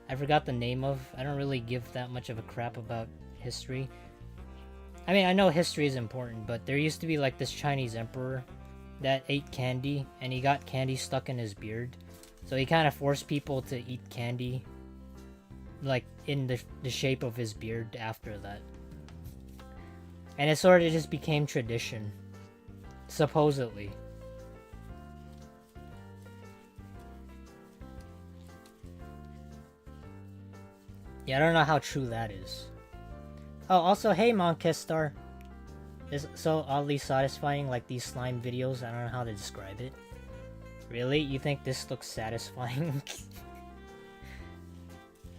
I forgot the name of. I don't really give that much of a crap about history. I mean, I know history is important, but there used to be like this Chinese emperor that ate candy, and he got candy stuck in his beard. So he kind of forced people to eat candy, like in the shape of his beard after that. And it sort of just became tradition, supposedly. Yeah, I don't know how true that is. Oh, also, hey Monkestar. It's so oddly satisfying, like these slime videos. I don't know how to describe it. Really? You think this looks satisfying?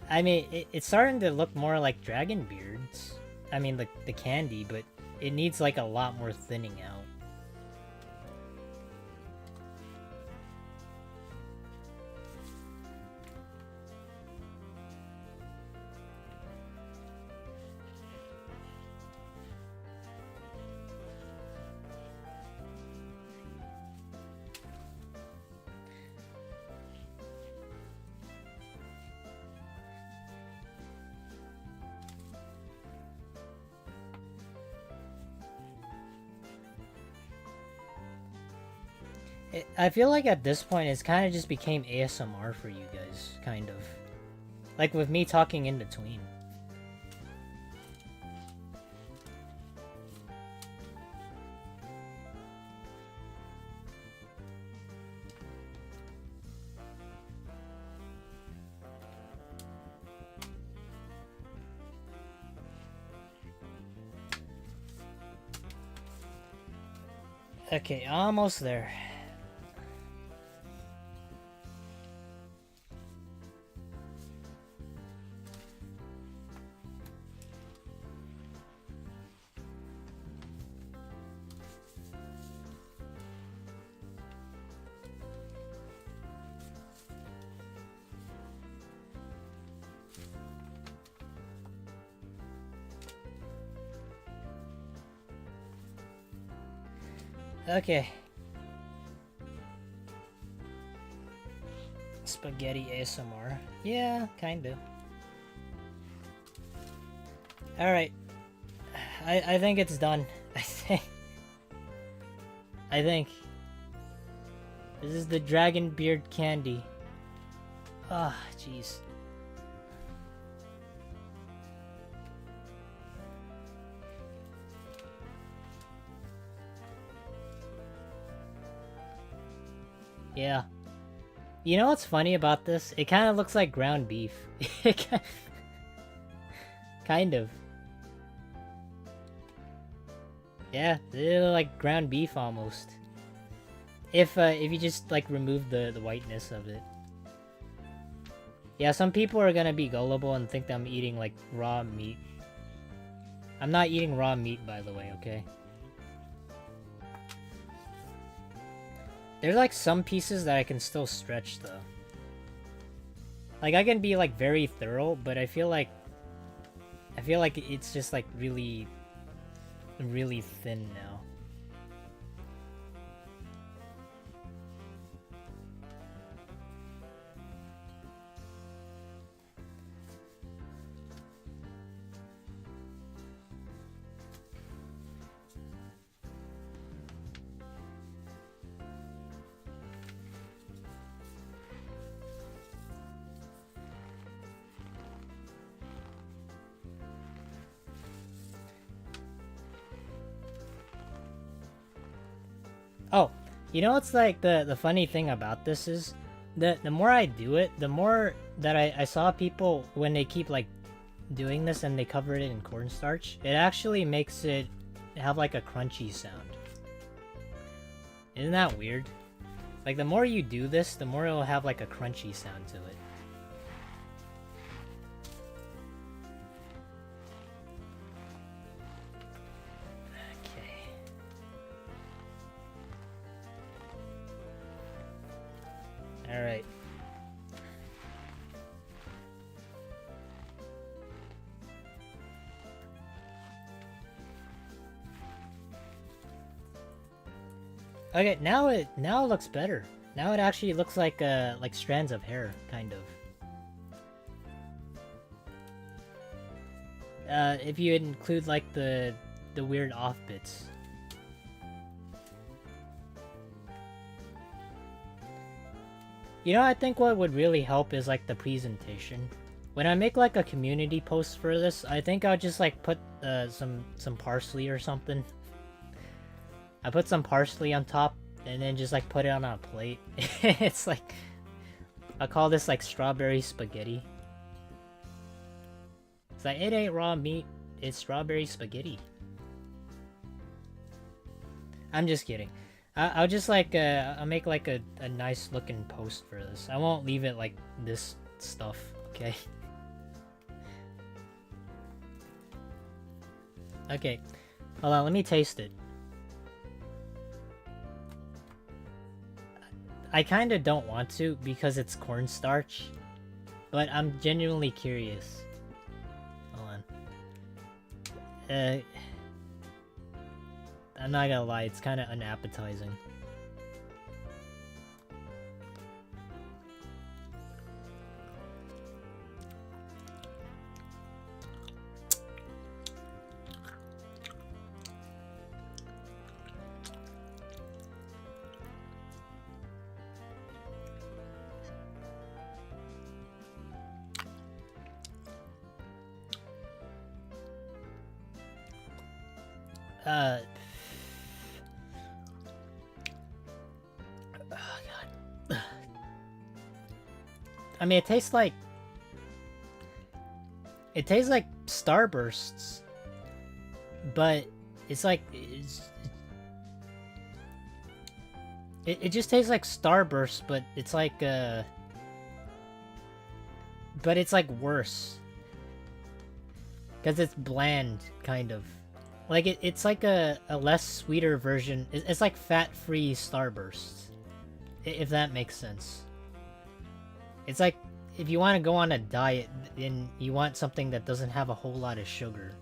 I mean, it's starting to look more like dragon beards. I mean, the candy, but it needs like a lot more thinning out. I feel like at this point it's kind of just became ASMR for you guys, kind of. Like with me talking in between. Okay, almost there. Okay. Spaghetti ASMR. Yeah, kinda. Alright. I think it's done. I think. This is the dragon beard candy. Ah, jeez. Yeah. You know what's funny about this? It kind of looks like ground beef. Kind of. Yeah, they're like ground beef almost. If you just like remove the whiteness of it. Yeah, some people are gonna be gullible and think that I'm eating like raw meat. I'm not eating raw meat, by the way, okay? There's like some pieces that I can still stretch though. Like I can be like very thorough, but I feel like it's just like really thin now. Oh, you know what's like the funny thing about this is the more I do it, the more that I saw people when they keep like doing this and they cover it in cornstarch, it actually makes it have like a crunchy sound. Isn't that weird? Like the more you do this, the more it'll have like a crunchy sound to it. Alright. Okay, now it looks better. Now it actually looks like strands of hair, kind of. If you include like the weird off bits. You know, I think what would really help is like the presentation. When I make like a community post for this, I think I'll just like put some parsley or something. I put some parsley on top and then just like put it on a plate. It's like, I call this like strawberry spaghetti. It's like, it ain't raw meat, it's strawberry spaghetti. I'm just kidding. I'll just like, I'll make like a nice looking post for this. I won't leave it like this stuff, okay? Okay, hold on, let me taste it. I kind of don't want to because it's cornstarch, but I'm genuinely curious. Hold on. I'm not gonna lie, it's kind of unappetizing. Oh god. I mean, it tastes like Starbursts, but it's like it just tastes like Starburst, but it's like but it's like worse because it's bland, kind of. Like it's like a less sweeter version. It's like fat-free Starburst, if that makes sense. It's like if you want to go on a diet and you want something that doesn't have a whole lot of sugar,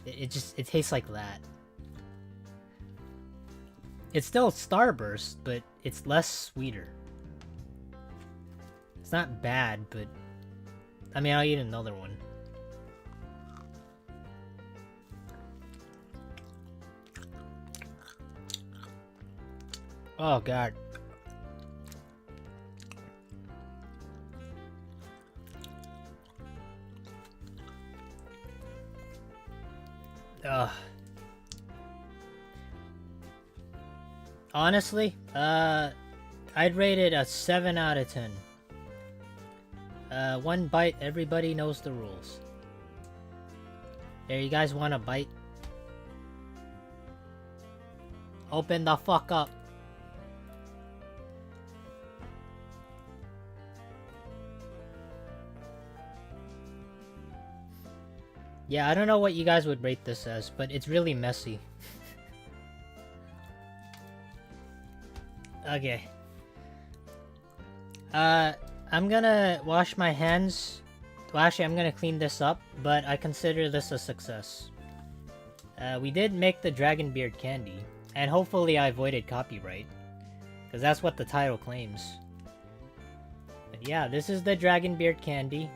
it tastes like that. It's still Starburst, but it's less sweeter. It's not bad, but I mean, I'll eat another one. Oh god. Ugh. Honestly, I'd rate it a 7 out of 10. One bite, everybody knows the rules. There, you guys want a bite? Open the fuck up. Yeah, I don't know what you guys would rate this as, but it's really messy. Okay. I'm gonna wash my hands. Well, actually, I'm gonna clean this up, but I consider this a success. We did make the Dragon Beard candy, and hopefully I avoided copyright, because that's what the title claims. But yeah, this is the Dragon Beard candy.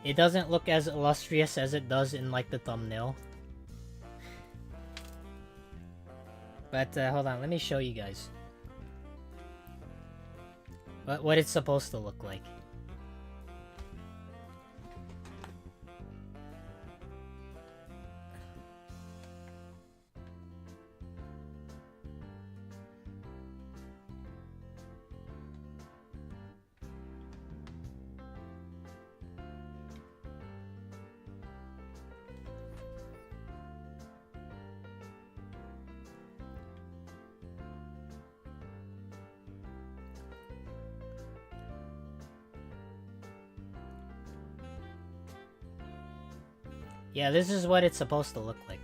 It doesn't look as illustrious as it does in, like, the thumbnail. But, hold on, let me show you guys. What it's supposed to look like. Yeah, this is what it's supposed to look like.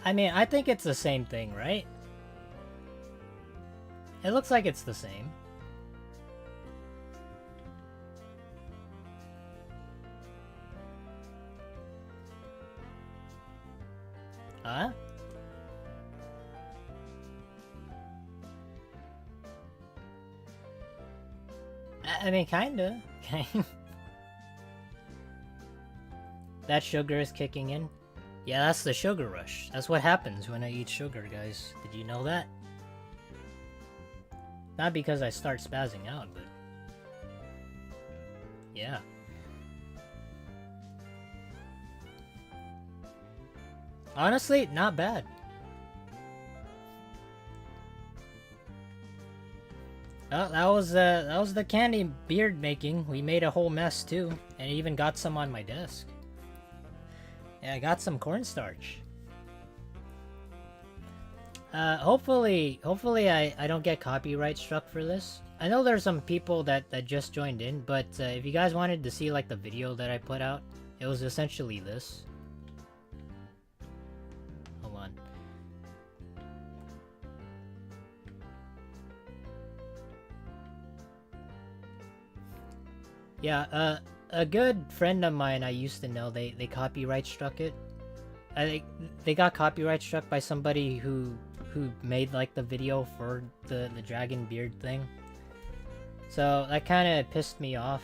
I mean, I think it's the same thing, right? It looks like it's the same. Huh? I mean, kinda. That sugar is kicking in. Yeah, that's the sugar rush. That's what happens when I eat sugar, guys. Did you know that? Not because I start spazzing out, but... yeah. Honestly, not bad. Oh, that was the candy beard making. We made a whole mess too, and even got some on my desk. Yeah, I got some cornstarch. Hopefully I don't get copyright struck for this. I know there's some people that just joined in, but if you guys wanted to see like the video that I put out, it was essentially this. Hold on. Yeah, a good friend of mine I used to know, they copyright struck it. I think they got copyright struck by somebody who made like the video for the dragon beard thing. So that kind of pissed me off.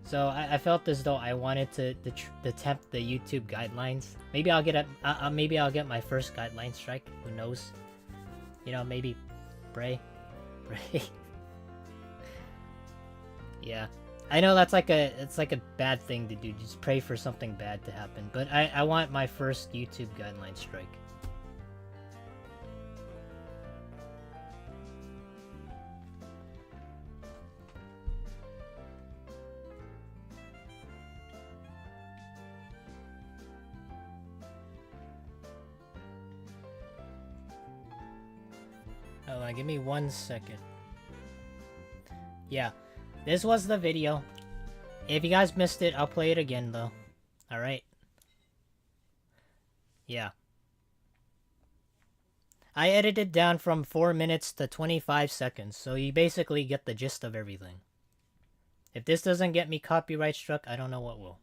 So I felt as though I wanted to tempt the YouTube guidelines. Maybe I'll get my first guideline strike. Who knows? You know, maybe pray. Yeah. I know that's like it's like a bad thing to do, just pray for something bad to happen. But I want my first YouTube guideline strike. Hold on, give me 1 second. Yeah, this was the video. If you guys missed it, I'll play it again though. Alright. Yeah. I edited down from 4 minutes to 25 seconds, so you basically get the gist of everything. If this doesn't get me copyright struck, I don't know what will.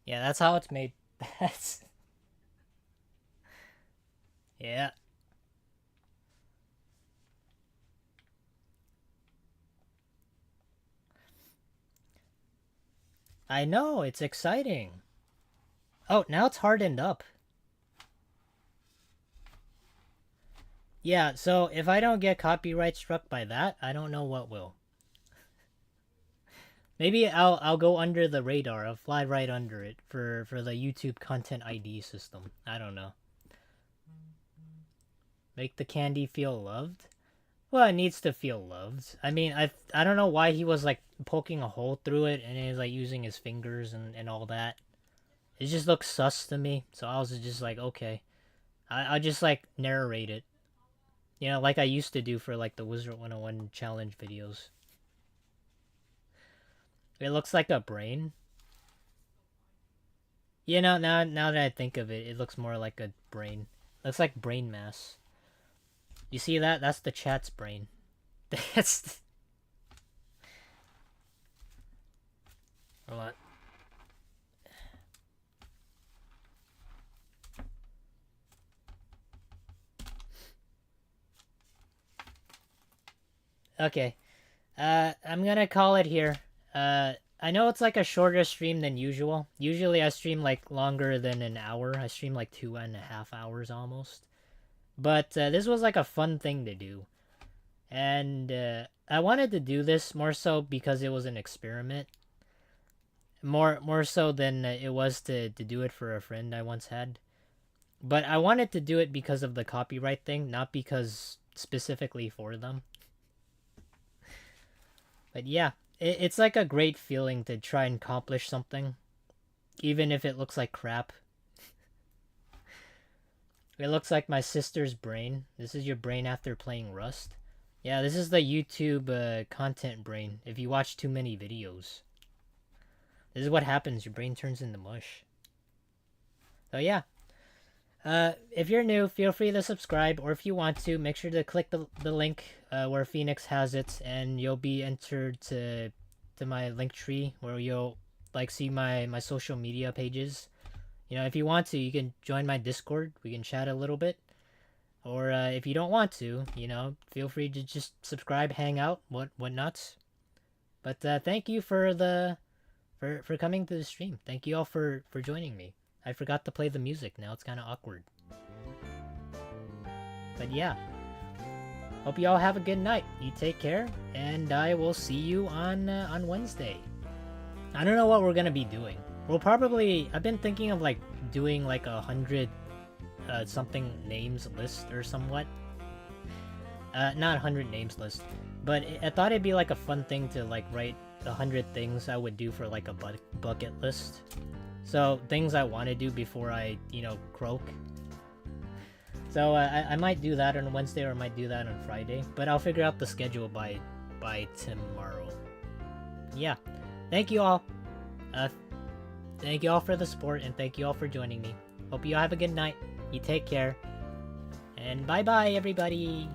Yeah, that's how it's made. That's... Yeah. I know, it's exciting. Oh, now it's hardened up. Yeah, so if I don't get copyright struck by that, I don't know what will. Maybe I'll go under the radar. I'll fly right under it for the YouTube content ID system. I don't know. Make the candy feel loved? Well, it needs to feel loved. I mean, I don't know why he was like poking a hole through it and he's like using his fingers and all that. It just looks sus to me. So I was just like, okay. I'll just like narrate it. You know, like I used to do for like the Wizard 101 challenge videos. It looks like a brain. You know, now that I think of it, it looks more like a brain. Looks like brain mass. You see that? That's the chat's brain. That's... Hold on. Okay. I'm gonna call it here. I know it's like a shorter stream than usual. Usually I stream like longer than an hour. I stream like 2.5 hours almost. But this was like a fun thing to do. And I wanted to do this more so because it was an experiment. More so than it was to do it for a friend I once had. But I wanted to do it because of the copyright thing, not because specifically for them. But yeah, it's like a great feeling to try and accomplish something. Even if it looks like crap. It looks like my sister's brain. This is your brain after playing Rust. Yeah, this is the YouTube content brain. If you watch too many videos. This is what happens. Your brain turns into mush. So yeah. If you're new, feel free to subscribe. Or if you want to, make sure to click the link where Phoenix has it. And you'll be entered to my link tree. Where you'll like see my social media pages. You know, if you want to, you can join my Discord. We can chat a little bit. Or if you don't want to, you know, feel free to just subscribe, hang out, whatnot. But thank you for coming to the stream. Thank you all for joining me. I forgot to play the music. Now it's kind of awkward. But yeah. Hope you all have a good night. You take care, and I will see you on Wednesday. I don't know what we're gonna be doing. We'll probably... I've been thinking of, like, doing, like, 100 something names list or somewhat. Not 100 names list. But I thought it'd be, like, a fun thing to, like, write 100 things I would do for, like, a bucket list. So, things I want to do before I, you know, croak. So, I might do that on Wednesday or I might do that on Friday. But I'll figure out the schedule by tomorrow. Yeah. Thank you all. Thank you all for the support, and thank you all for joining me. Hope you all have a good night. You take care. And bye-bye, everybody.